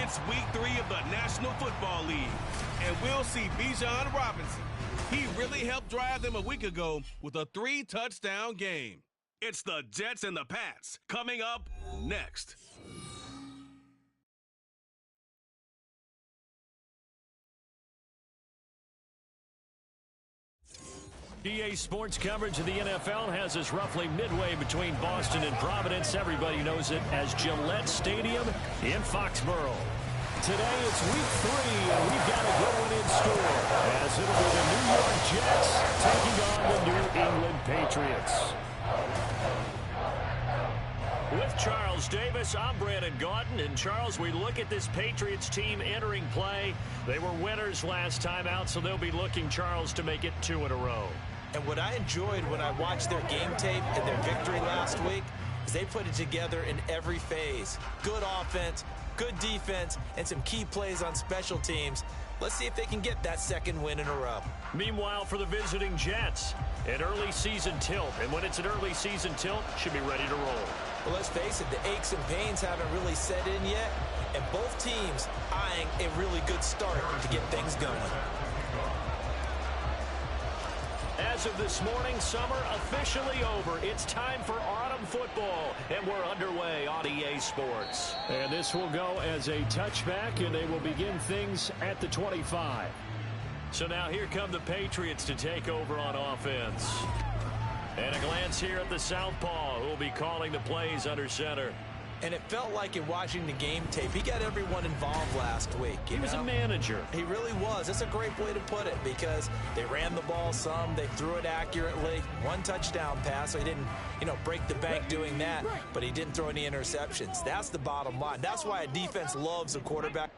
It's week 3 of the National Football League, and we'll see Bijan Robinson. He really helped drive them a week ago with a 3-touchdown game. It's the Jets and the Pats coming up next. EA Sports coverage of the NFL has us roughly midway between Boston and Providence. Everybody knows it as Gillette Stadium in Foxborough. Today it's week 3, and we've got a good one in store, as it'll be the New York Jets taking on the New England Patriots. With Charles Davis, I'm Brandon Gaudin. And Charles, we look at this Patriots team entering play. They were winners last time out, so they'll be looking, Charles, to make it 2 in a row. And what I enjoyed when I watched their game tape and their victory last week is they put it together in every phase. Good offense, good defense, and some key plays on special teams. Let's see if they can get that second win in a row. Meanwhile, for the visiting Jets, an early season tilt. And when it's an early season tilt, should be ready to roll. Well, let's face it, the aches and pains haven't really set in yet, and both teams eyeing a really good start to get things going. As of this morning, summer officially over. It's time for autumn football, and we're underway on EA Sports. And this will go as a touchback, and they will begin things at the 25. So now here come the Patriots to take over on offense. And a glance here at the southpaw, who will be calling the plays under center. And it felt like in watching the game tape, he got everyone involved last week. He was a manager. He really was. That's a great way to put it, because they ran the ball some, they threw it accurately. 1 touchdown pass, so he didn't, break the bank doing that, but he didn't throw any interceptions. That's the bottom line. That's why a defense loves a quarterback.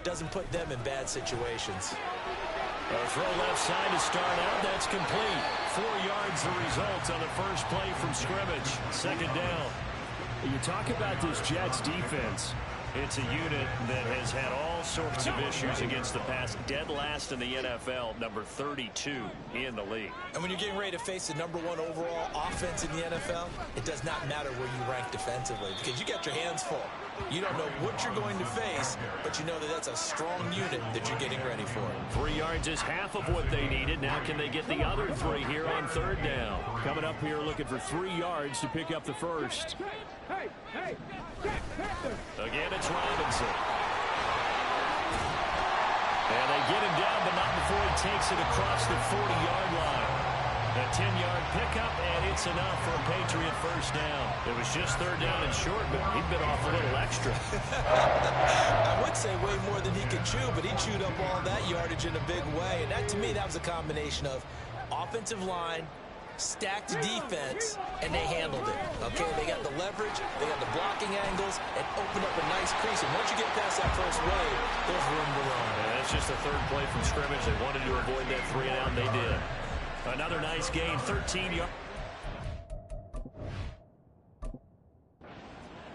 Doesn't put them in bad situations. A throw left side to start out. That's complete. 4 yards the result on the first play from scrimmage. Second down. You talk about this Jets defense. It's a unit that has had all sorts of issues against the pass. Dead last in the NFL, number 32 in the league. And when you're getting ready to face the number 1 overall offense in the NFL, it does not matter where you rank defensively, because you got your hands full. You don't know what you're going to face, but you know that that's a strong unit that you're getting ready for. 3 yards is half of what they needed. Now can they get the other 3 here on third down? Coming up here looking for 3 yards to pick up the first. Again, it's Robinson. And they get him down, but not before he takes it across the 40-yard line. A 10-yard pickup, and it's enough for a Patriot first down. It was just third down and short, but he bit off a little extra. I would say way more than he could chew, but he chewed up all that yardage in a big way. And that, to me, that was a combination of offensive line, stacked defense, and they handled it. Okay, they got the leverage, they got the blocking angles, and opened up a nice crease. And once you get past that first wave, there's room to run. Yeah, that's just the third play from scrimmage. They wanted to avoid that 3-and-out, and they did. Another nice gain, 13 yards.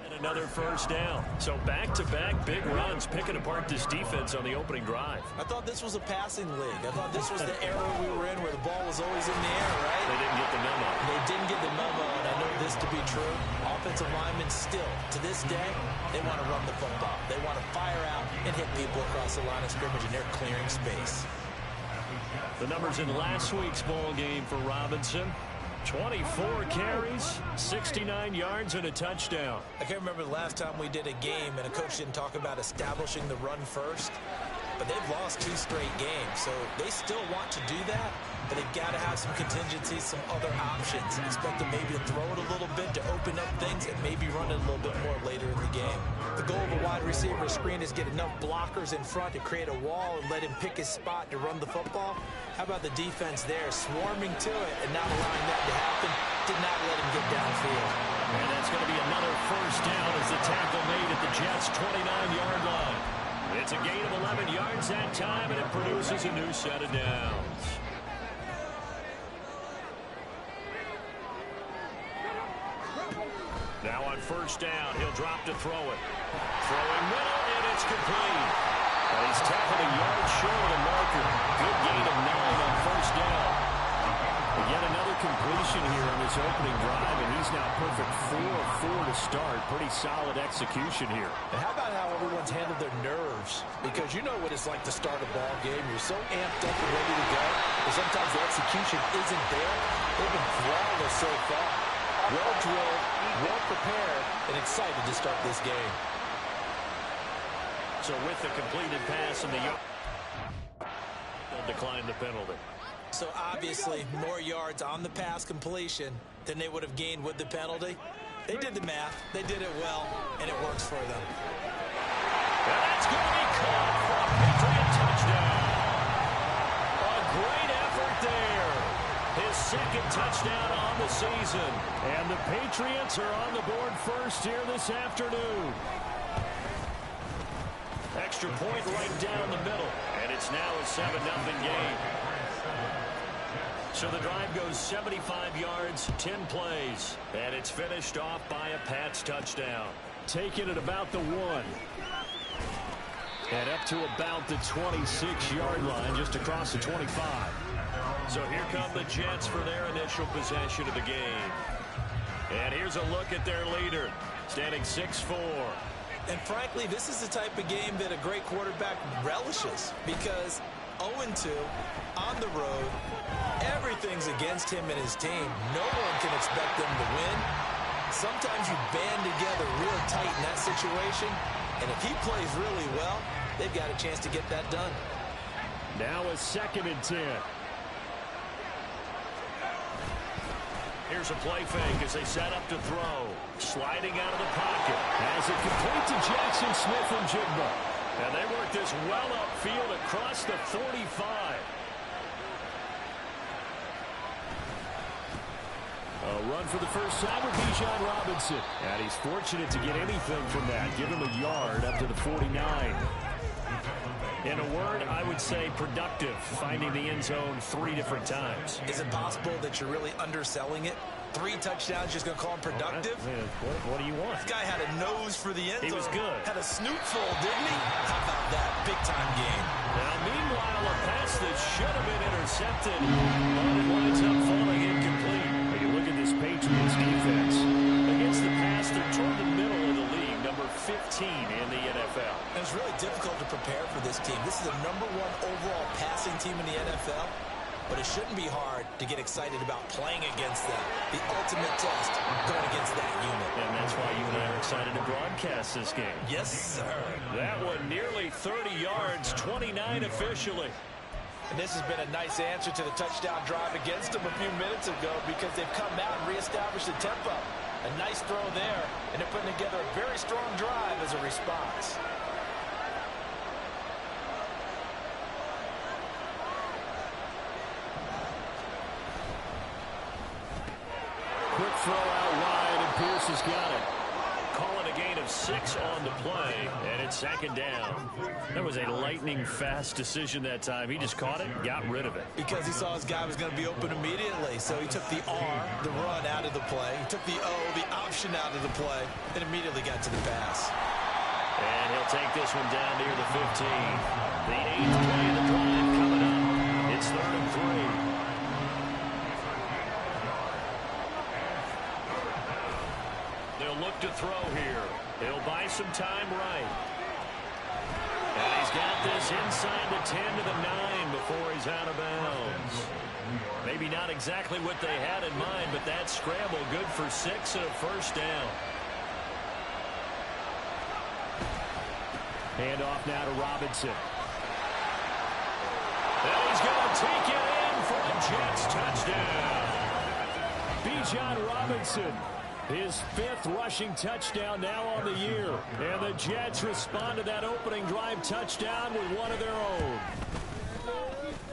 And another first down. So back-to-back big runs, picking apart this defense on the opening drive. I thought this was a passing league. I thought this was the era we were in where the ball was always in the air, right? They didn't get the memo. They didn't get the memo, and I know this to be true. Offensive linemen still, to this day, they want to run the football. They want to fire out and hit people across the line of scrimmage, and they're clearing space. The numbers in last week's ball game for Robinson. 24 carries, 69 yards, and a touchdown. I can't remember the last time we did a game and a coach didn't talk about establishing the run first. but they've lost 2 straight games. So they still want to do that, but they've got to have some contingencies, some other options. Expect them maybe to throw it a little bit to open up things and maybe run it a little bit more later in the game. The goal of a wide receiver screen is get enough blockers in front to create a wall and let him pick his spot to run the football. How about the defense there, swarming to it and not allowing that to happen? Did not let him get downfield. And that's going to be another first down as the tackle made at the Jets' 29-yard line. It's a gain of 11 yards that time, and it produces a new set of downs. Now on first down, he'll drop to throw it. Throwing middle, and it's complete. And he's tackled a yard short of the marker. Good gain of 9 on first down. Yet another completion here on this opening drive, and he's now perfect 4 of 4 to start. Pretty solid execution here. And how about how everyone's handled their nerves? Because you know what it's like to start a ball game. You're so amped up and ready to go, but sometimes the execution isn't there. They've been flawless so far. Well drilled, well prepared, and excited to start this game. So with the completed pass and the yard, they'll decline the penalty. So obviously more yards on the pass completion than they would have gained with the penalty. They did the math. They did it well, and it works for them. And that's going to be caught for a Patriot touchdown. A great effort there. His second touchdown on the season. And the Patriots are on the board first here this afternoon. Extra point right down the middle. And it's now a 7-0 game. So the drive goes 75 yards, 10 plays. And it's finished off by a Pats touchdown. Taken at about the 1. And up to about the 26-yard line, just across the 25. So here come the Jets for their initial possession of the game. And here's a look at their leader, standing 6'4". And frankly, this is the type of game that a great quarterback relishes, because 0-2 on the road, everything's against him and his team. No one can expect them to win. Sometimes you band together real tight in that situation, and if he plays really well, they've got a chance to get that done. Now a 2nd and 10. Here's a play fake as they set up to throw. Sliding out of the pocket. As it complete to Jackson Smith and Jigba. And they work this well upfield across the 45. A run for the first time with Bijan Robinson. And he's fortunate to get anything from that. Give him a yard up to the 49. In a word, I would say productive, finding the end zone 3 different times. Is it possible that you're really underselling it? 3 touchdowns, just going to call him productive? What do you want? This guy had a nose for the end zone. He was good. Had a snootful, didn't he? How about that? Big-time game. Now, meanwhile, a pass that should have been intercepted. But it winds up falling incomplete. When you look at this Patriots defense, against the pass, they're toward the middle of the league, number 15 in the NFL. And it's really difficult to prepare for this team. This is the #1 overall passing team in the NFL. But it shouldn't be hard to get excited about playing against them. The ultimate test going against that unit. And that's why you and I are excited to broadcast this game. Yes, sir. That one nearly 30 yards, 29 officially. And this has been a nice answer to the touchdown drive against them a few minutes ago, because they've come out and reestablished the tempo. A nice throw there, and they're putting together a very strong drive as a response. Quick throw out wide, and Pierce has got it. Calling a gain of 6 on the play, and it's 2nd down. That was a lightning-fast decision that time. He just caught it and got rid of it. Because he saw his guy was going to be open immediately, so he took the R, the run, out of the play. He took the O, the option, out of the play, and immediately got to the pass. And he'll take this one down near the 15. The 8th play of the drive coming up. It's 3rd and 3. They'll look to throw here. He'll buy some time right. And he's got this inside the 10 to the 9 before he's out of bounds. Maybe not exactly what they had in mind, but that scramble good for 6 and a first down. Hand off now to Robinson. take it in for a Jets touchdown. Bijan Robinson, his 5th rushing touchdown now on the year. And the Jets respond to that opening drive touchdown with one of their own.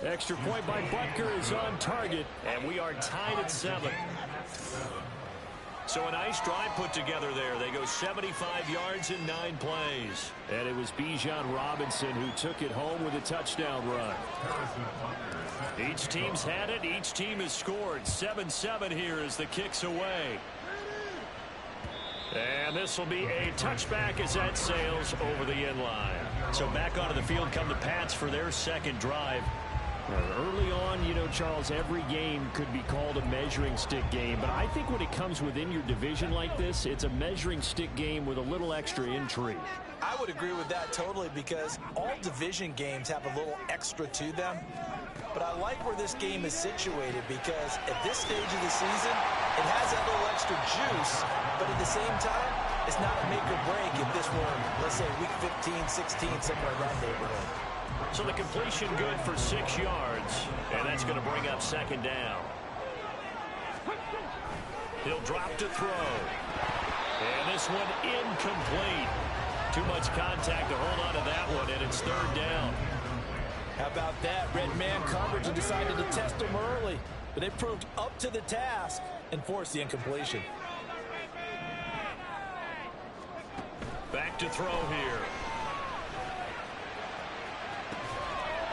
Extra point by Butker is on target, and we are tied at 7. So a nice drive put together there. They go 75 yards in 9 plays. And it was Bijan Robinson who took it home with a touchdown run. Each team's had it. Each team has scored. 7-7 here as the kick's away. And this will be a touchback as that sails over the end line. So back onto the field come the Pats for their second drive. Early on, you know, Charles, every game could be called a measuring stick game. But I think when it comes within your division like this, it's a measuring stick game with a little extra intrigue. I would agree with that totally, because all division games have a little extra to them. But I like where this game is situated, because at this stage of the season, it has that little extra juice. But at the same time, it's not a make or break if this were, let's say, week 15, 16, somewhere in that neighborhood. So the completion good for 6 yards, and that's going to bring up second down. He'll drop to throw. And this one incomplete. Too much contact to hold on to that one, and it's 3rd down. How about that? Red man coverage and decided to test him early. But they proved up to the task and forced the incompletion. Back to throw here.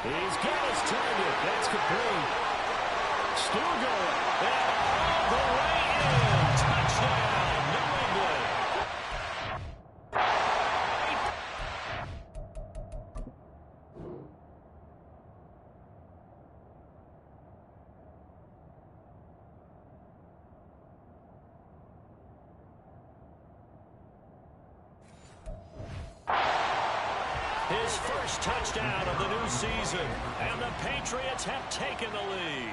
He's got his target. That's complete. Still going. And all the way in. Touchdown, New England. His first touchdown of the new season, and the Patriots have taken the lead.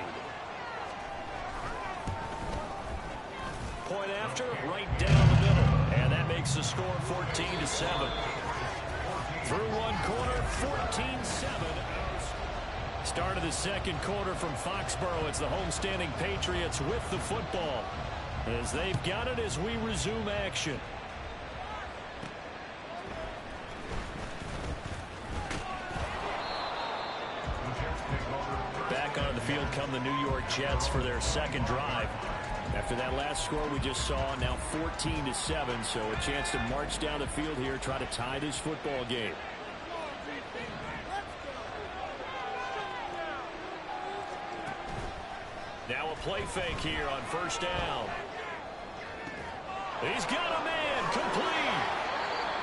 Point after, right down the middle, and that makes the score 14-7. Through one quarter, 14-7. Start of the second quarter from Foxborough. It's the homestanding Patriots with the football, as they've got it as we resume action. Back onto the field come the New York Jets for their second drive. After that last score we just saw, now 14-7, so a chance to march down the field here, try to tie this football game. Now a play fake here on 1st down. He's got a man, complete.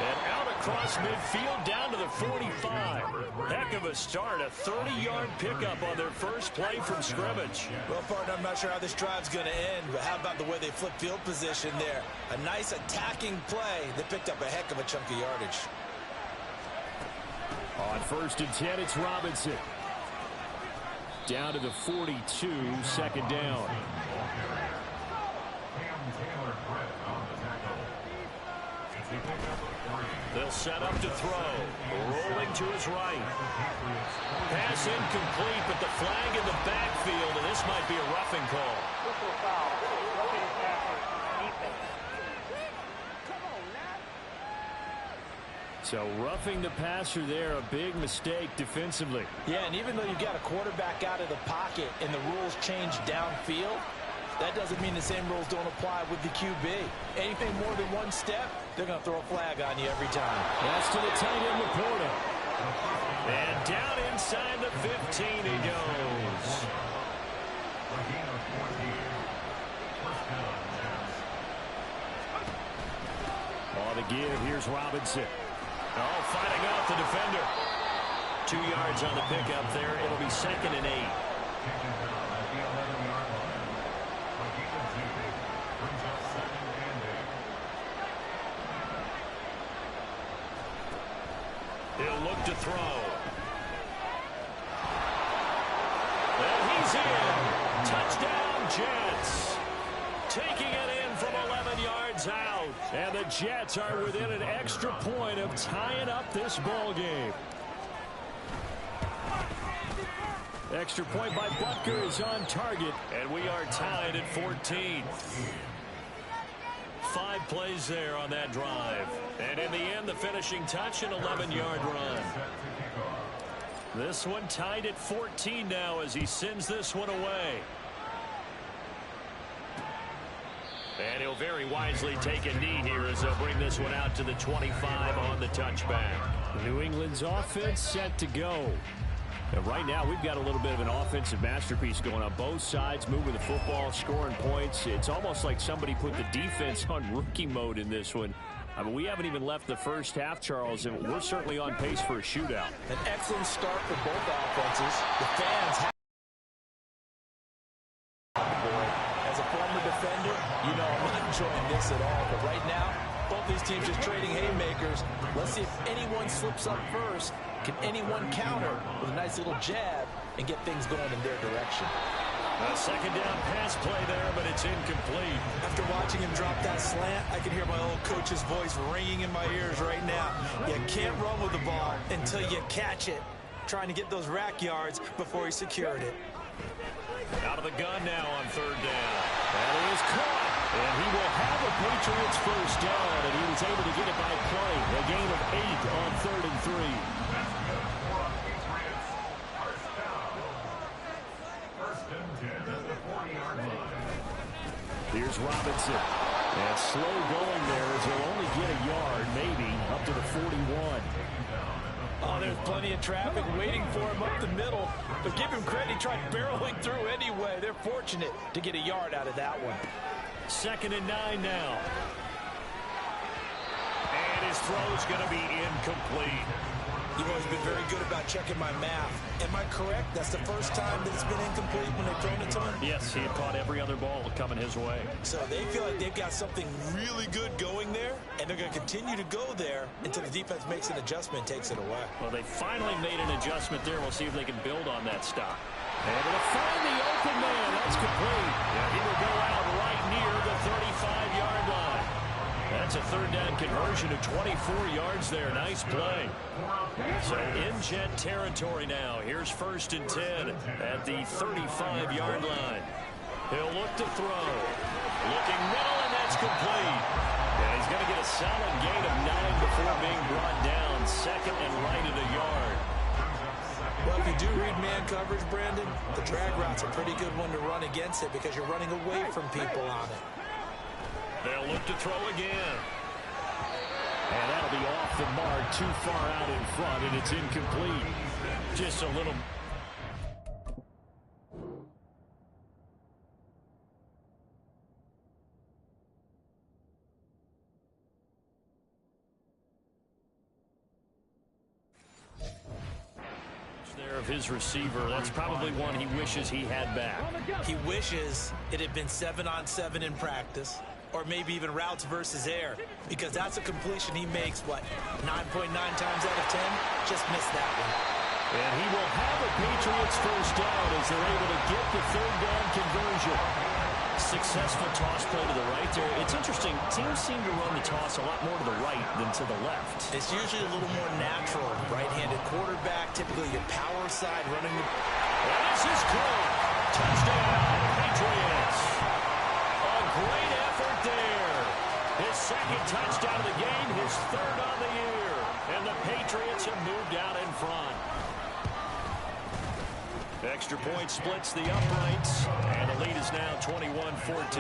And out across midfield down to the 45. Heck of a start, a 30-yard pickup on their first play from scrimmage. Well, partner, I'm not sure how this drive's going to end, but how about the way they flip field position there? A nice attacking play that picked up a heck of a chunk of yardage. On 1st and 10, it's Robinson. Down to the 42, 2nd down. They'll set up to throw. Rolling to his right. Pass incomplete, but the flag in the backfield, and this might be a roughing call. So roughing the passer there, a big mistake defensively. Yeah, and even though you've got a quarterback out of the pocket and the rules change downfield, that doesn't mean the same rules don't apply with the QB. Anything more than one step, they're going to throw a flag on you every time. That's to the tight end, Laporta. And down inside the 15 he goes. All to give, here's Robinson. Oh, fighting off the defender. 2 yards on the pickup there. It'll be 2nd and 8. He'll look to throw. And he's in. Touchdown, Jets. Taking it in from 11 yards out. And the Jets are within an extra point of tying up this ball game. Extra point by Butker is on target, and we are tied at 14. 5 plays there on that drive. And in the end, the finishing touch, an 11-yard run. This one tied at 14 now as he sends this one away. And he'll very wisely take a knee here as they'll bring this one out to the 25 on the touchback. New England's offense set to go. And right now, we've got a little bit of an offensive masterpiece going on both sides, moving the football, scoring points. It's almost like somebody put the defense on rookie mode in this one. I mean, we haven't even left the first half, Charles, and we're certainly on pace for a shootout. An excellent start for both offenses. The fans have... As a former defender, you know I'm not enjoying this at all. But right now, both these teams just trading haymakers. Let's see if anyone slips up first. Can anyone counter with a nice little jab and get things going in their direction? A second down pass play there, but it's incomplete. After watching him drop that slant, I can hear my old coach's voice ringing in my ears right now. You can't run with the ball until you catch it. Trying to get those rack yards before he secured it. Out of the gun now on third down. And he is caught. And he will have a Patriots first down, and he was able to get it by play. A gain of 8 on 3rd and 3. Here's Robinson. And slow going there as he'll only get a yard, maybe, up to the 41. Oh, there's plenty of traffic waiting for him up the middle. But give him credit, he tried barreling through anyway. They're fortunate to get a yard out of that one. 2nd and 9 now. And his throw's going to be incomplete. You've always been very good about checking my math. Am I correct? That's the first time that it's been incomplete when they've thrown it to him? Yes, he had caught every other ball coming his way. So they feel like they've got something really good going there, and they're going to continue to go there until the defense makes an adjustment and takes it away. Well, they finally made an adjustment there. We'll see if they can build on that stop. Able to find the open man. That's complete. Yeah, he will go out right near the 35-yard line. That's a third down conversion of 24 yards there. Nice play. So in Jet territory now. Here's 1st and 10 at the 35-yard line. He'll look to throw. Looking middle, and that's complete. And he's going to get a solid gain of 9 before being brought down. 2nd and right at a yard. Well, if you do read man coverage, Brandon, the drag route's a pretty good one to run against it because you're running away from people on it. They'll look to throw again. And that'll be off the mark, too far out in front, and it's incomplete. Just a little... there of his receiver. That's probably one he wishes he had back. He wishes it had been 7-on-7 in practice, or maybe even routes versus air, because that's a completion he makes, what, 9.9 times out of 10? Just missed that one. And he will have a Patriots first down as they're able to get the third down conversion. Successful toss play to the right there. It's interesting. Teams seem to run the toss a lot more to the right than to the left. It's usually a little more natural. Right-handed quarterback, typically your power side running the... And this is good. Touchdown, Patriots. A great effort there. His 2nd touchdown of the game, his 3rd on the year. And the Patriots have moved out in front. Extra point splits the uprights, and the lead is now 21-14.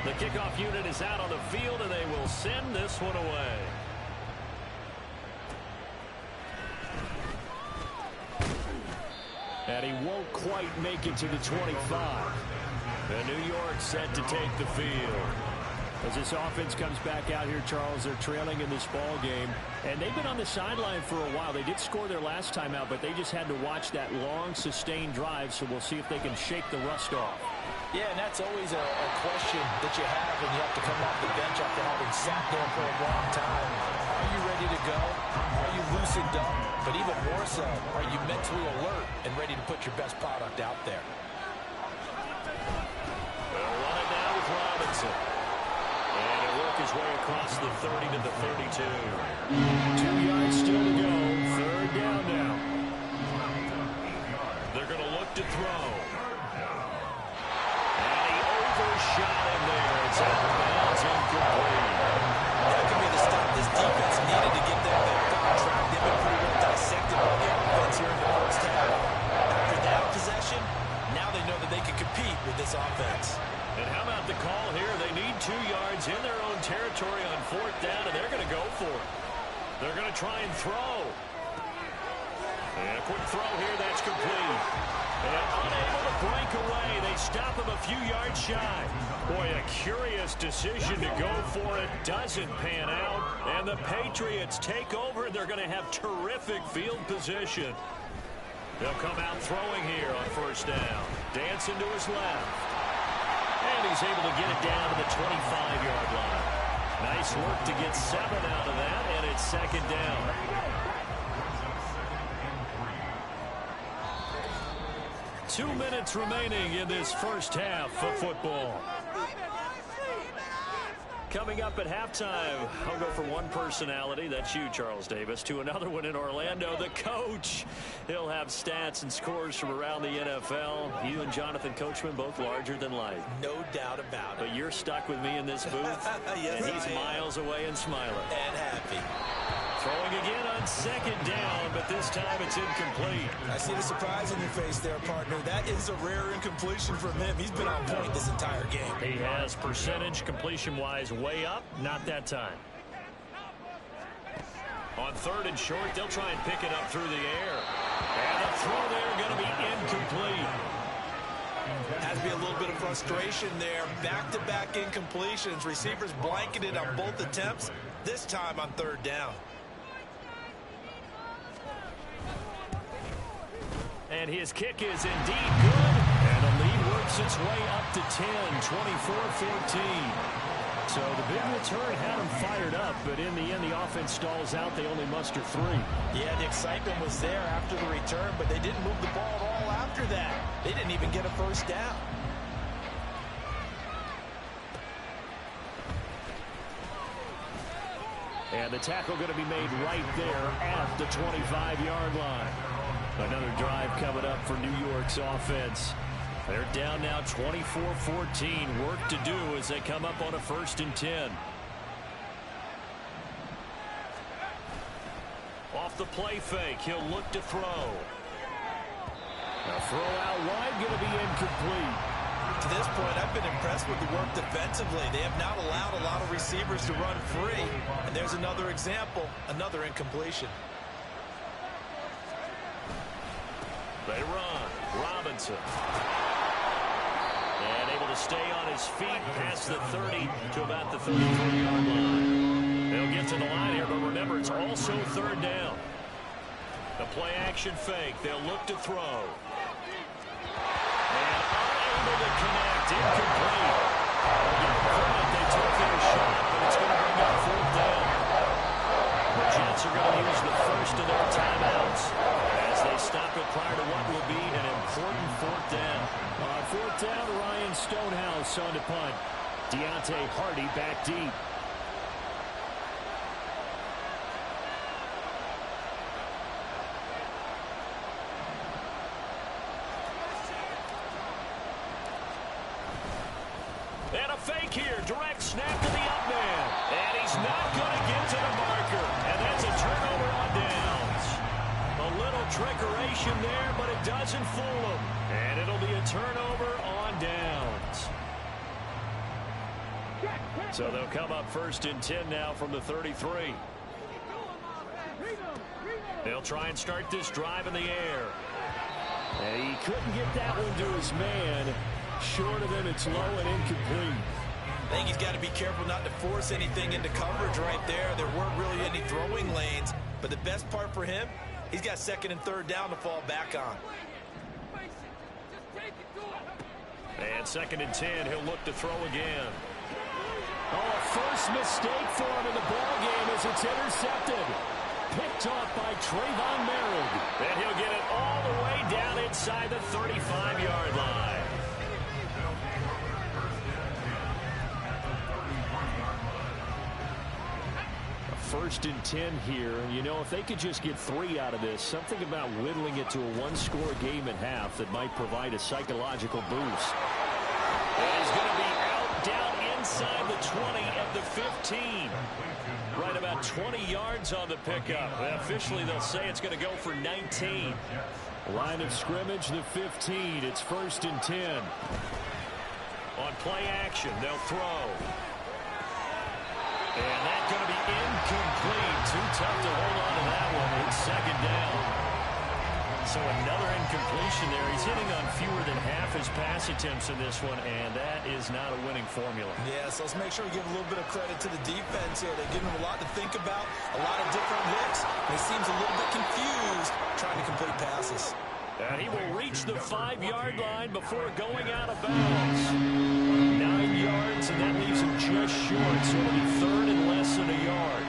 The kickoff unit is out on the field, and they will send this one away. And he won't quite make it to the 25. And New York set to take the field. As this offense comes back out here, Charles, they're trailing in this ball game. And they've been on the sideline for a while. They did score their last time out, but they just had to watch that long, sustained drive, so we'll see if they can shake the rust off. Yeah, and that's always a question that you have when you have to come off the bench after having sat there for a long time. Are you ready to go? Are you loosened up? But even more so, are you mentally alert and ready to put your best product out there? They'll run it now with Robinson. And a work is his way across the 30 to the 32. 2 yards still to go. Third down now. They're going to look to throw. And he overshot him there. It's out of bounds, incomplete. That could be the stop this defense needed to get them back on track. They've been pretty well dissected by the offense here in the first half. After that possession, now they know that they can compete with this offense. And how about the call here? They need 2 yards in their own territory on fourth down, and they're going to go for it. They're going to try and throw. And a quick throw here, that's complete. And unable to break away. They stop him a few yards shy. Boy, a curious decision to go for it. Doesn't pan out. And the Patriots take over. They're going to have terrific field position. They'll come out throwing here on first down. Dancing to his left. And he's able to get it down to the 25-yard line. Nice work to get 7 out of that, and it's second down. Two minutes remaining in this first half of football. Coming up at halftime, I'll go from one personality, that's you, Charles Davis, to another one in Orlando, the coach. He'll have stats and scores from around the NFL. You and Jonathan Coachman, both larger than life. No doubt about it. But you're stuck with me in this booth, yes, and he's miles away and smiling. And happy. Throwing again on second down, but this time it's incomplete. I see the surprise in your face there, partner. That is a rare incompletion from him. He's been on point this entire game. He has percentage completion-wise way up, not that time. On third and short, they'll try and pick it up through the air. And the throw there going to be incomplete. Has to be a little bit of frustration there. Back-to-back incompletions. Receivers blanketed on both attempts, this time on third down. And his kick is indeed good. And the lead works its way up to 10, 24-14. So the big return had them fired up, but in the end, the offense stalls out. They only muster 3. Yeah, the excitement was there after the return, but they didn't move the ball at all after that. They didn't even get a first down. And the tackle going to be made right there at the 25-yard line. Another drive coming up for New York's offense. They're down now 24-14. Work to do as they come up on a 1st and 10. Off the play fake, he'll look to throw. A throw out wide going to be incomplete. To this point, I've been impressed with the work defensively. They have not allowed a lot of receivers to run free. And there's another example, another incompletion. They run. Robinson. And able to stay on his feet past the 30 to about the 33-yard line. They'll get to the line here, but remember, it's also third down. The play action fake. They'll look to throw. And unable to connect. Incomplete. They'll give them credit. They took their shot, but it's going to bring up fourth down. The Jets are going to use the first of their timeouts as they stop it prior to what will be an important fourth down. On fourth down, Ryan Stonehouse on to punt. Deontay Hardy back deep. And a fake here. Direct snap to the up man. And he's not going to get to the marker. And that's a turnover on downs. A little trickeration there, but it doesn't fool him. And it'll be a turnover on downs. So they'll come up 1st and 10 now from the 33. They'll try and start this drive in the air. And he couldn't get that one to his man. Short of them, it's low and incomplete. I think he's got to be careful not to force anything into coverage right there. There weren't really any throwing lanes. But the best part for him, he's got 2nd and 3rd down to fall back on. And 2nd and 10, he'll look to throw again. Oh, a first mistake for him in the ballgame as it's intercepted. Picked off by Trayvon Merritt. And he'll get it all the way down inside the 35-yard line. 1st and 10 here. You know, if they could just get 3 out of this, something about whittling it to a one-score game at half that might provide a psychological boost. And he's going to be out down inside the 20 at the 15. Right about 20 yards on the pickup. Officially, they'll say it's going to go for 19. Line of scrimmage, the 15. It's 1st and 10. On play action, they'll throw. And that's going to be incomplete. Too tough to hold on to that one. It's 2nd down. So another incompletion there. He's hitting on fewer than half his pass attempts in this one, and that is not a winning formula. Yeah, so let's make sure we give a little bit of credit to the defense here. They're giving him a lot to think about, a lot of different looks. And he seems a little bit confused trying to complete passes. And he will reach the 5-yard line before going out of bounds. 9 yards, and that leaves him just short. So it'll be 3rd and less than a yard.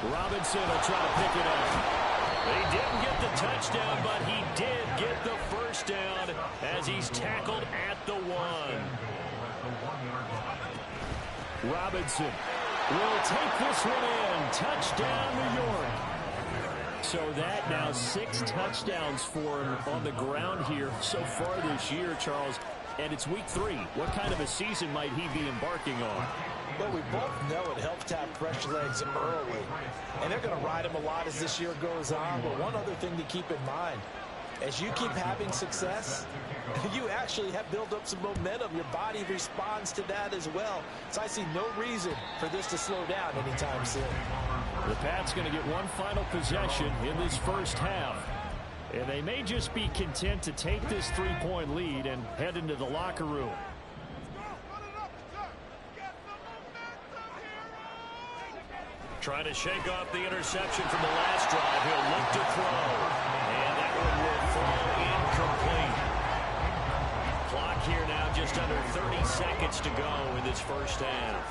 Robinson will try to pick it up. He didn't get the touchdown, but he did get the 1st down as he's tackled at the 1. Robinson will take this one in. Touchdown, New York. So that now 6 touchdowns for him on the ground here so far this year, Charles. And it's week 3. What kind of a season might he be embarking on? Well, we both know it helps to have fresh legs early. And they're going to ride him a lot as this year goes on. But one other thing to keep in mind, as you keep having success, you actually have built up some momentum. Your body responds to that as well. So I see no reason for this to slow down anytime soon. The Pats going to get one final possession in this first half. And they may just be content to take this 3-point lead and head into the locker room. Trying to shake off the interception from the last drive. He'll look to throw. And that one will fall incomplete. Clock here now just under 30 seconds to go in this first half.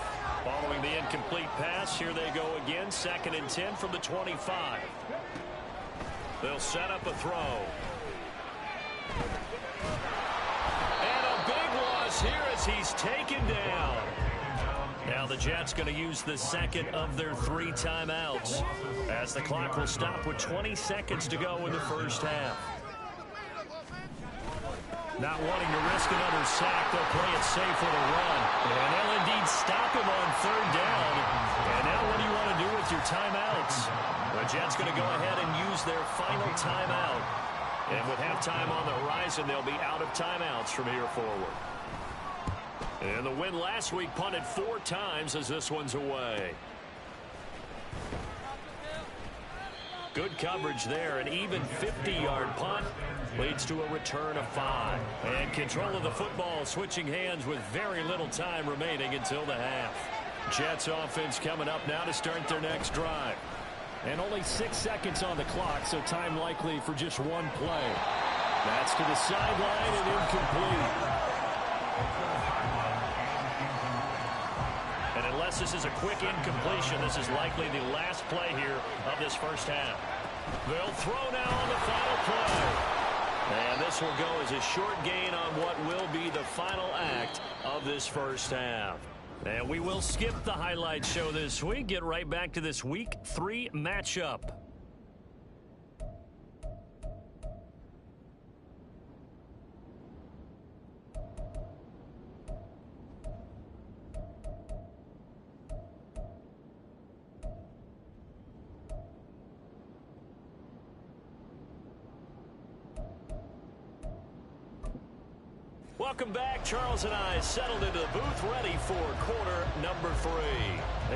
Following the incomplete pass, here they go again. 2nd and 10 from the 25. They'll set up a throw. And a big loss here as he's taken down. Now the Jets going to use the 2nd of their 3 timeouts as the clock will stop with 20 seconds to go in the first half. Not wanting to risk another sack, they'll play it safe with a run. And they'll indeed stop him on 3rd down. And now what do you want to do with your timeouts? The Jets going to go ahead and use their final timeout. And with halftime on the horizon, they'll be out of timeouts from here forward. And the win last week punted 4 times as this one's away. Good coverage there. An even 50-yard punt leads to a return of 5. And control of the football switching hands with very little time remaining until the half. Jets offense coming up now to start their next drive. And only 6 seconds on the clock, so time likely for just one play. That's to the sideline and incomplete. And unless this is a quick incompletion, this is likely the last play here of this first half. They'll throw now on the final play. And this will go as a short gain on what will be the final act of this first half. And we will skip the highlight show this week. Get right back to this week 3 matchup. Welcome back. Charles and I settled into the booth ready for quarter number 3.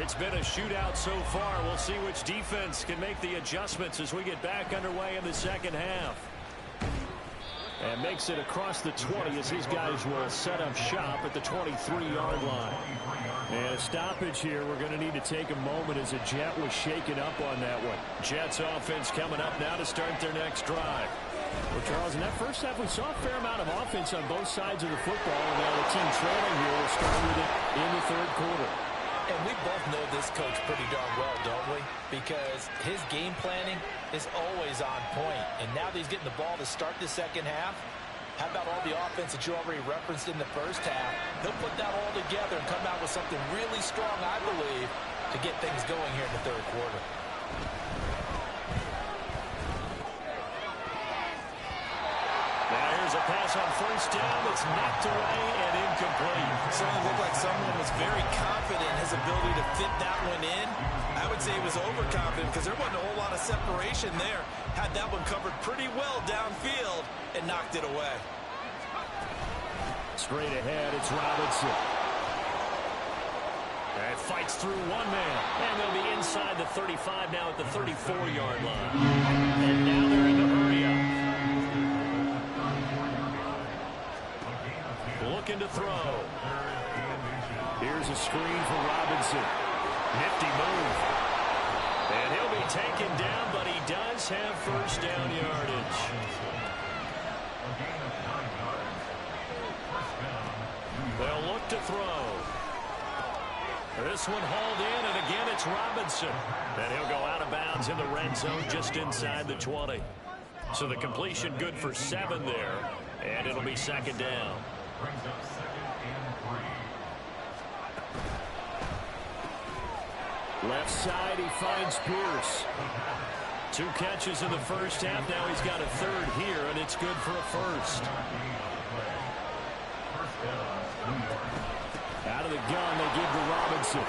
It's been a shootout so far. We'll see which defense can make the adjustments as we get back underway in the second half. And makes it across the 20 as his guys will set up shop at the 23-yard line. And a stoppage here. We're going to need to take a moment as a Jet was shaken up on that one. Jets offense coming up now to start their next drive. Well, Charles, in that first half, we saw a fair amount of offense on both sides of the football, and now the team trailing here will start with it in the 3rd quarter. And we both know this coach pretty darn well, don't we? Because his game planning is always on point. And now that he's getting the ball to start the second half, how about all the offense that you already referenced in the first half? He'll put that all together and come out with something really strong, I believe, to get things going here in the third quarter. Now here's a pass on first down that's knocked away and incomplete. Certainly looked like someone was very confident in his ability to fit that one in. I would say he was overconfident because there wasn't a whole lot of separation there. Had that one covered pretty well downfield and knocked it away. Straight ahead, it's Robinson. And fights through one man. And they'll be inside the 35 now at the 34-yard line. And now they're in the hurry-up. Looking to throw. Here's a screen for Robinson. Nifty move. And he'll be taken down, but he does have first down yardage. They'll look to throw. This one hauled in, and again it's Robinson. And he'll go out of bounds in the red zone just inside the 20. So the completion good for 7 there, and it'll be second down. Left side, he finds Pierce. 2 catches in the first half. Now he's got a third here, and it's good for a first. Out of the gun, they give to Robinson.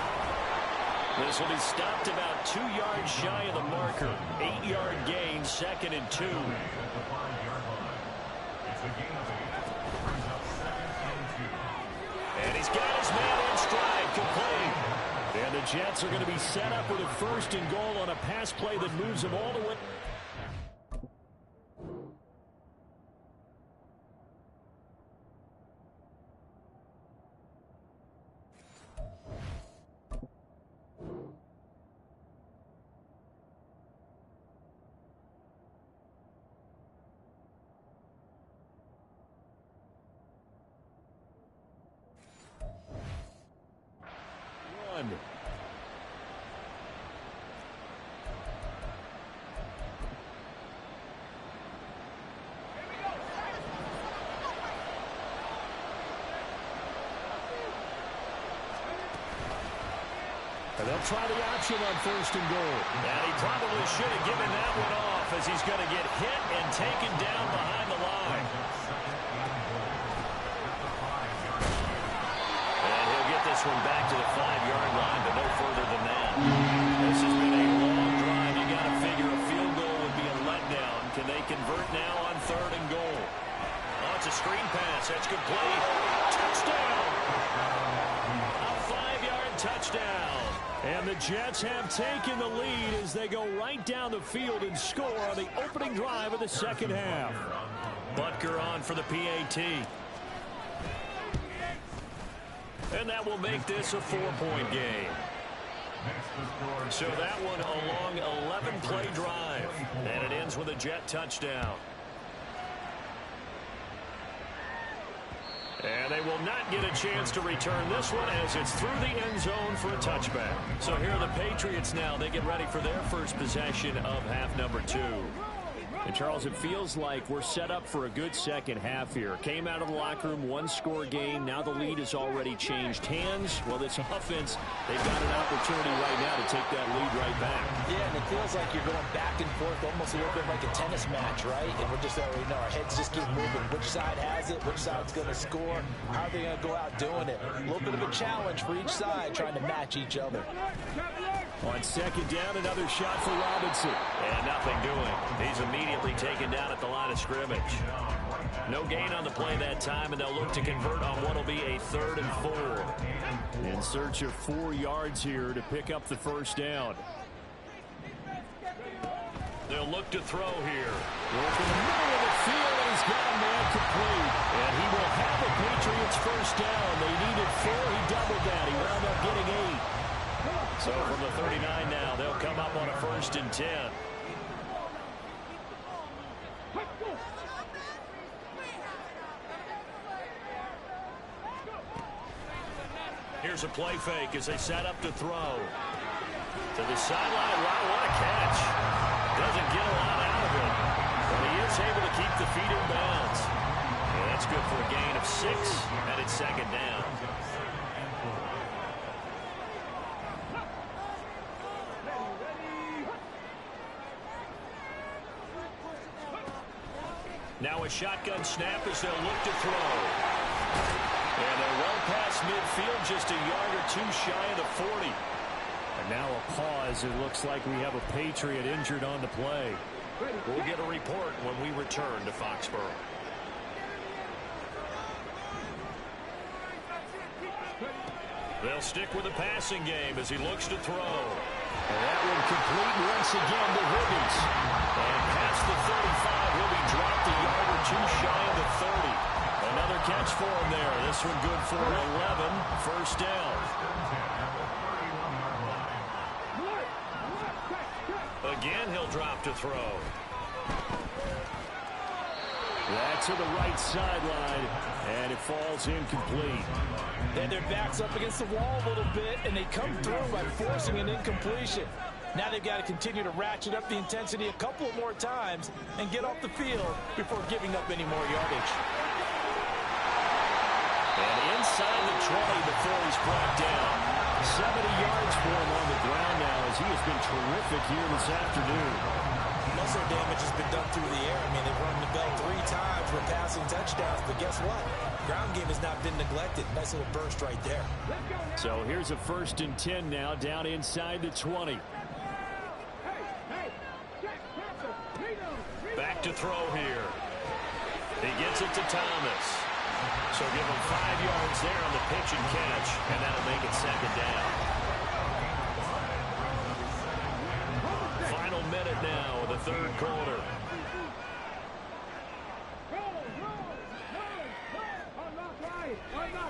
This will be stopped about 2 yards shy of the marker. 8-yard gain, 2nd and 2. And he's got his man in stride, complete. And the Jets are going to be set up with a first and goal on a pass play that moves them all the way. And they'll try the option on first and goal. And he probably should have given that one off as he's going to get hit and taken down behind the line. And he'll get this one back to the 5-yard line, but no further than that. This has been a long drive. You got to figure a field goal would be a letdown. Can they convert now on third and goal? Oh, it's a screen pass. That's complete. Touchdown. A 5-yard touchdown. And the Jets have taken the lead as they go right down the field and score on the opening drive of the second half. Butker on for the PAT. And that will make this a 4-point game. So that one a long 11-play drive. And it ends with a Jet touchdown. And they will not get a chance to return this one as it's through the end zone for a touchback. So here are the Patriots now. They get ready for their first possession of half number 2. And, Charles, it feels like we're set up for a good second half here. Came out of the locker room, 1-score game. Now the lead has already changed hands. Well, this offense, they've got an opportunity right now to take that lead right back. Yeah, and it feels like you're going back and forth almost a little bit like a tennis match, right? And we're just already know our heads just keep moving. Which side has it? Which side's going to score? How are they going to go out doing it? A little bit of a challenge for each side trying to match each other. On second down, another shot for Robinson. And nothing doing. He's immediately taken down at the line of scrimmage. No gain on the play that time, and they'll look to convert on what will be a 3rd and 4. In search of 4 yards here to pick up the first down. They'll look to throw here. Work in the middle of the field, and he's got a man complete. And he will have the Patriots first down. They needed 4. He doubled that. He wound up getting 8. So from the 39 now, they'll come up on a 1st and 10. Here's a play fake as they set up to throw. To the sideline. Wow, what a catch. Doesn't get a lot out of it. But he is able to keep the feet in bounds. And that's good for a gain of 6. And it's second down. Now a shotgun snap as they'll look to throw. And they're well past midfield, just a yard or two shy of the 40. And now a pause. It looks like we have a Patriot injured on the play. We'll get a report when we return to Foxborough. They'll stick with the passing game as he looks to throw. And that one complete once again to Higgins. And past the 35, he'll be dropped a yard or two shy of the 30. Another catch for him there. This one good for 11. First down. Again, he'll drop to throw. That's to the right sideline, and it falls incomplete. They had their backs up against the wall a little bit, and they come through by forcing an incompletion. Now they've got to continue to ratchet up the intensity a couple more times and get off the field before giving up any more yardage. And inside the 20 before he's brought down. 70 yards for him on the ground now as he has been terrific here this afternoon. Most of their damage has been done through the air. I mean, they've run the bell 3 times with passing touchdowns, but guess what? Ground game has not been neglected. Nice little burst right there. So here's a 1st and 10 now, down inside the 20. Back to throw here. He gets it to Thomas. So give him 5 yards there on the pitch and catch, and that'll make it 2nd down. Final minute now of the 3rd quarter.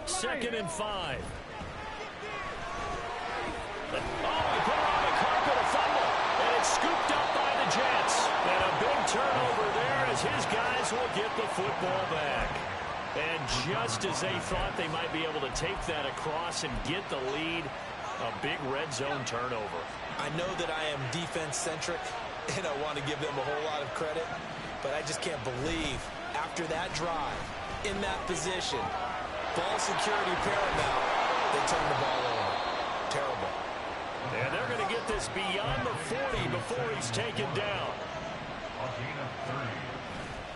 Second and 5. Oh, he put it on the carpet, a fumble, and it's scooped up by the Jets. And a big turnover there as his guys will get the football back. And just as they thought they might be able to take that across and get the lead, a big red zone turnover. I know that I am defense-centric, and I want to give them a whole lot of credit, but I just can't believe after that drive, in that position, ball security paramount, they turn the ball over. Terrible. And they're going to get this beyond the 40 before he's taken down.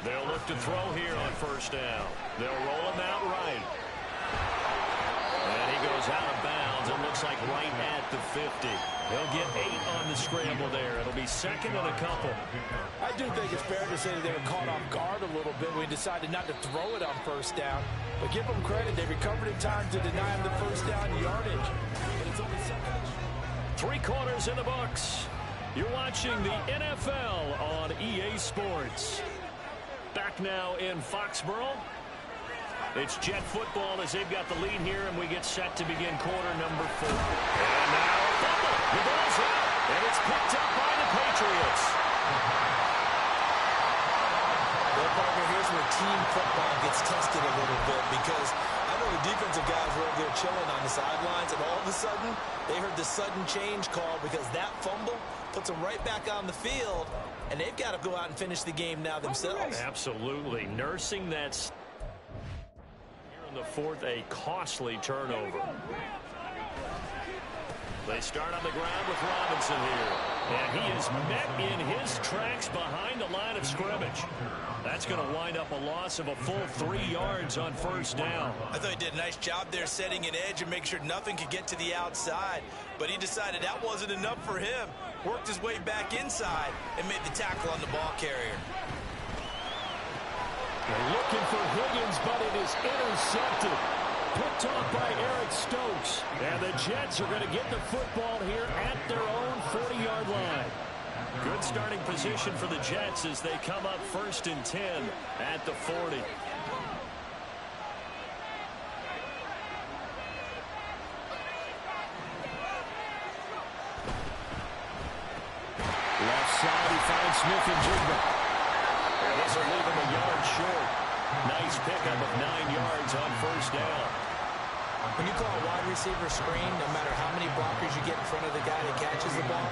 They'll look to throw here on 1st down. They'll roll him out right. And he goes out of bounds. It looks like right at the 50. He'll get 8 on the scramble there. It'll be 2nd and a couple. I do think it's fair to say that they were caught off guard a little bit when we decided not to throw it on 1st down. But give them credit. They recovered in time to deny him the 1st down yardage. But it's only 2nd. 3 quarters in the books. You're watching the NFL on EA Sports. Back now in Foxborough. It's Jet football as they've got the lead here, and we get set to begin quarter number 4. And now a fumble. The ball's out, and it's picked up by the Patriots. Well, partner, here's where team football gets tested a little bit, because I know the defensive guys were over there chilling on the sidelines, and all of a sudden, they heard the sudden change call because that fumble puts them right back on the field, and they've got to go out and finish the game now themselves. Absolutely. Nursing that. Here in the 4th, a costly turnover. They start on the ground with Robinson here. And he is met in his tracks behind the line of scrimmage. That's going to wind up a loss of a full 3 yards on 1st down. I thought he did a nice job there setting an edge and make sure nothing could get to the outside. But he decided that wasn't enough for him. Worked his way back inside and made the tackle on the ball carrier. They're looking for Higgins, but it is intercepted. Picked off by Eric Stokes. And the Jets are going to get the football here at their own 40-yard line. Good starting position for the Jets as they come up 1st and 10 at the 40. Left side, he finds Smith and Jigba. And this will leave him a yard short. Nice pickup of 9 yards on 1st down. When you call a wide receiver screen, no matter how many blockers you get in front of the guy that catches the ball,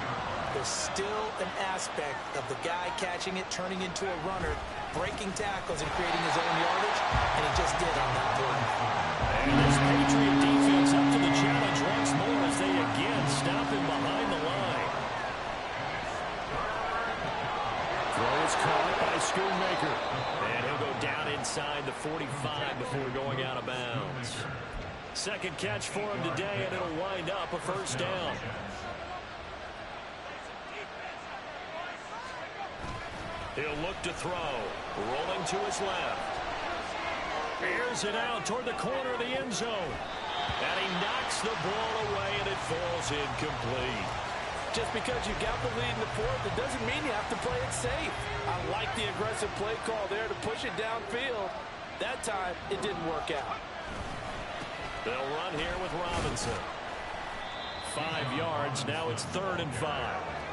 there's still an aspect of the guy catching it, turning into a runner, breaking tackles and creating his own yardage, and he just did on that play. And this Patriot defense up to the challenge once more as they again stop him behind the line. Throw is caught by Schoonmaker. And he'll go second catch for him today, and it'll wind up a first down. He'll look to throw. Rolling to his left. Airs it out toward the corner of the end zone. And he knocks the ball away, and it falls incomplete. Just because you got the lead in the fourth, it doesn't mean you have to play it safe. I like the aggressive play call there to push it downfield. That time, it didn't work out. They'll run here with Robinson. 5 yards. Now it's 3rd and 5.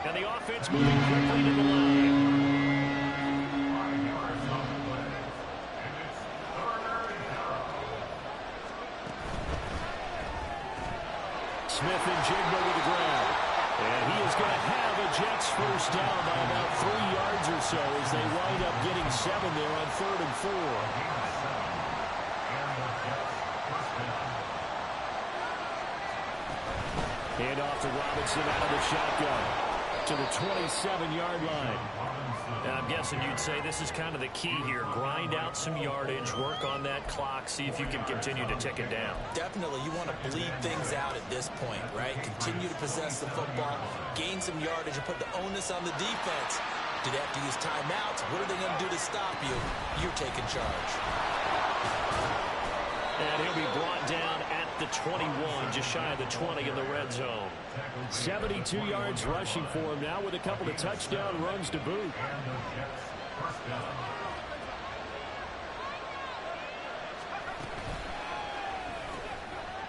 And the offense moving quickly to the line. Smith and Jigba with the grab. And he is going to have a Jets first down by about 3 yards or so as they wind up getting 7 there on 3rd and 4. Hand off to Robinson out of the shotgun to the 27-yard line. And I'm guessing you'd say this is kind of the key here. Grind out some yardage, work on that clock, see if you can continue to tick it down. Definitely, you want to bleed things out at this point, right? Continue to possess the football, gain some yardage, and put the onus on the defense. Do they have to use timeouts? What are they going to do to stop you? You're taking charge. And he'll be brought down at the 21, just shy of the 20 in the red zone. 72 yards rushing for him now with a couple of touchdown runs to boot.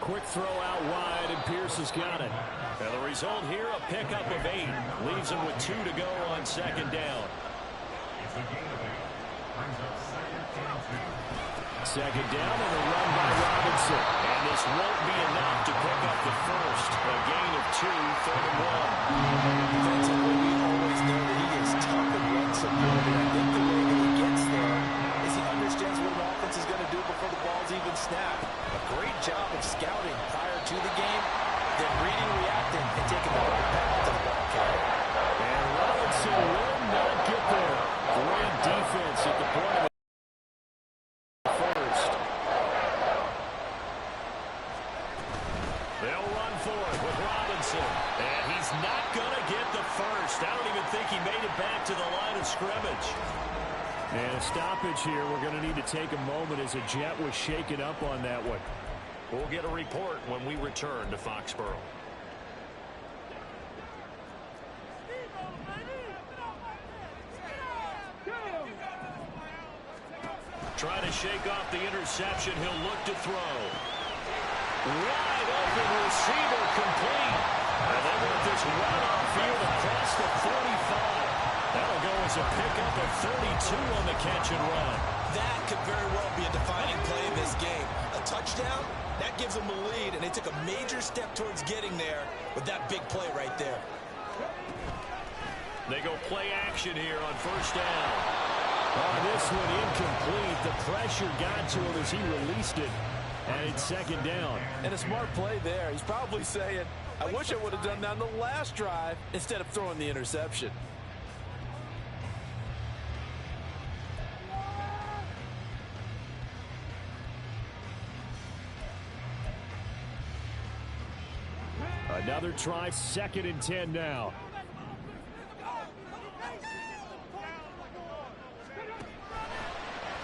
Quick throw out wide, and Pierce has got it. And the result here, a pickup of 8. Leaves him with 2 to go on 2nd down. 2nd down and a run by Robinson. And this won't be enough to pick up the first. A gain of 2, 3rd and 1. Defensively, we always know that he is tough and run supported. I think the way that he gets there is he understands what an offense is going to do before the ball's even snapped. A great job of scouting prior to the game, then reading, reacting, and taking the right path to the ball carrier. And Robinson will not get there. Great defense at the point of first. They'll run for it with Robinson. And he's not going to get the first. I don't even think he made it back to the line of scrimmage. And a stoppage here. We're going to need to take a moment as a Jet was shaken up on that one. We'll get a report when we return to Foxborough. Trying to shake off the interception. He'll look to throw. Wide open receiver complete. And they want this run off field across the 45. That'll go as a pickup of 32 on the catch and run. That could very well be a defining play in this game. A touchdown, that gives them the lead, and they took a major step towards getting there with that big play right there. They go play action here on 1st down. On this one, incomplete. The pressure got to him as he released it. And it's 2nd down. And a smart play there. He's probably saying, I wish I would have done that on the last drive instead of throwing the interception. Another try, 2nd and 10 now.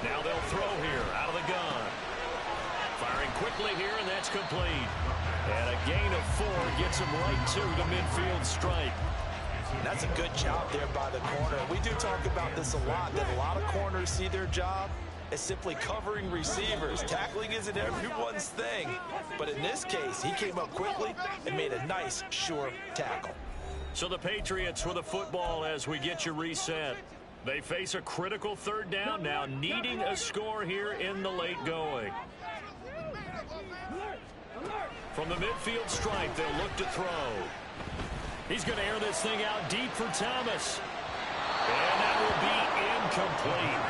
Now they'll throw here out of the gun. Firing quickly here, and that's complete. And a gain of 4 gets him right to the midfield stripe. That's a good job there by the corner. We do talk about this a lot, that a lot of corners see their job as simply covering receivers. Tackling isn't everyone's thing. But in this case, he came up quickly and made a nice, sure tackle. So the Patriots with a football as we get you reset. They face a critical 3rd down now, needing a score here in the late going. From the midfield stripe, they'll look to throw. He's going to air this thing out deep for Thomas. And that will be incomplete.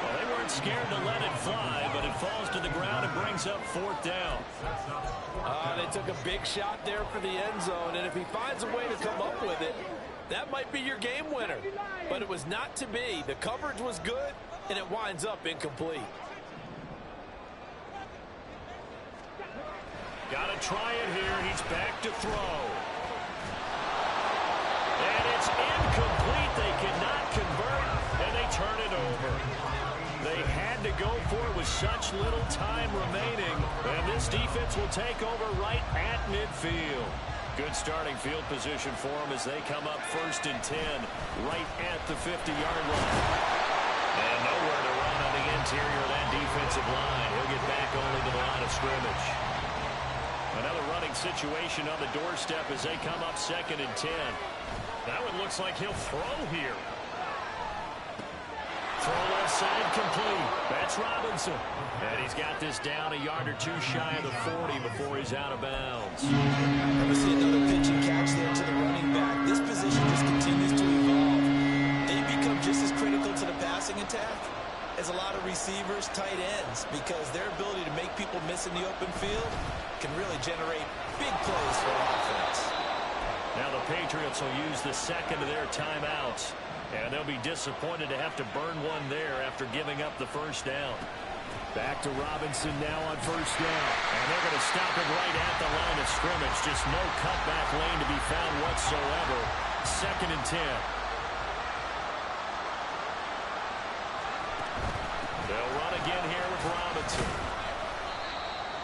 Well, they weren't scared to let it fly, but it falls to the ground and brings up 4th down. They took a big shot there for the end zone, and if he finds a way to come up with it, that might be your game winner. But it was not to be. The coverage was good, and it winds up incomplete. Got to try it here. He's back to throw. And it's incomplete. They cannot convert, and they turn it over. They had to go for it with such little time remaining. And this defense will take over right at midfield. Good starting field position for them as they come up 1st and 10 right at the 50-yard line. And nowhere to run on the interior of that defensive line. He'll get back only to the line of scrimmage. Another running situation on the doorstep as they come up 2nd and 10. That one looks like he'll throw here. Throw left side complete. That's Robinson. And he's got this down a yard or two shy of the 40 before he's out of bounds. And we see another pitch and catch there to the running back. This position just continues to evolve. They become just as critical to the passing attack as a lot of receivers, tight ends, because their ability to make people miss in the open field can really generate big plays for offense. Now the Patriots will use the second of their timeouts. And they'll be disappointed to have to burn one there after giving up the first down. Back to Robinson now on 1st down. And they're going to stop it right at the line of scrimmage. Just no cutback lane to be found whatsoever. 2nd and 10. They'll run again here with Robinson.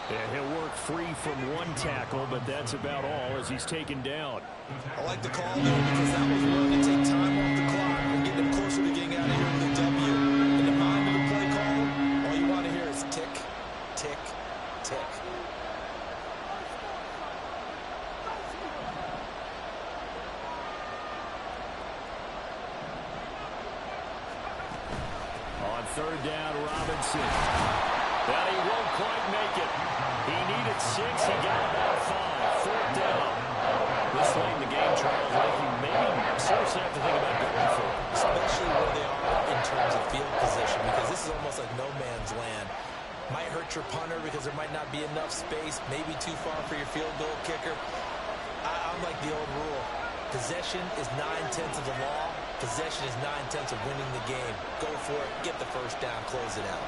And he'll work free from one tackle, but that's about all as he's taken down. I like the call there because that was willing to take time off the clock and get them closer to getting out of here with a W. In the mind of the play call, all you want to hear is tick, tick, tick. On 3rd down, Robinson. Well, he won't quite make it. He needed 6. He got about 5. 4th down. This late in the game, Charles, like you maybe seriously have to think about going for it. Especially where they are in terms of field position, because this is almost like no man's land. Might hurt your punter because there might not be enough space, maybe too far for your field goal kicker. I'm like the old rule. Possession is 9/10 of the law. Possession is 9/10 of winning the game. Go for it. Get the first down. Close it out.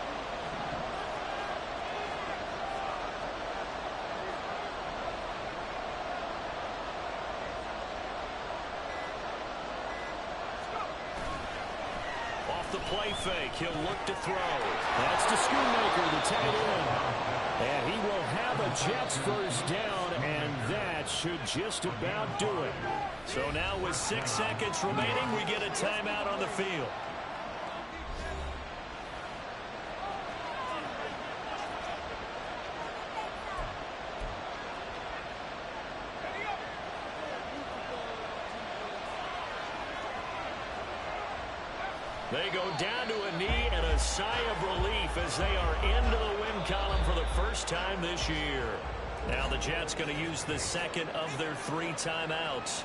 Off the play fake, he'll look to throw. That's to Schoonmaker, the tight end. And he will have a Jets first down, and that should just about do it. So now with 6 seconds remaining, we get a timeout on the field. They go down to a knee and a sigh of relief as they are into the win column for the first time this year. Now the Jets going to use the second of their 3 timeouts.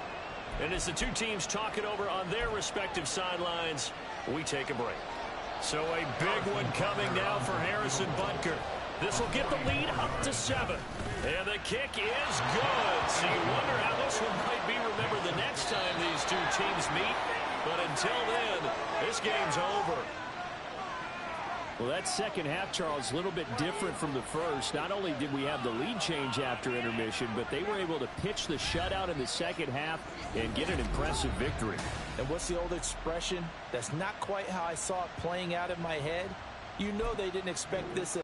And as the two teams talk it over on their respective sidelines, we take a break. So a big one coming now for Harrison Butker. This will get the lead up to 7. And the kick is good. So you wonder how this one might be remembered the next time these two teams meet. But until then, this game's over. Well, that second half, Charles, a little bit different from the first. Not only did we have the lead change after intermission, but they were able to pitch the shutout in the second half and get an impressive victory. And what's the old expression? That's not quite how I saw it playing out in my head. You know they didn't expect this.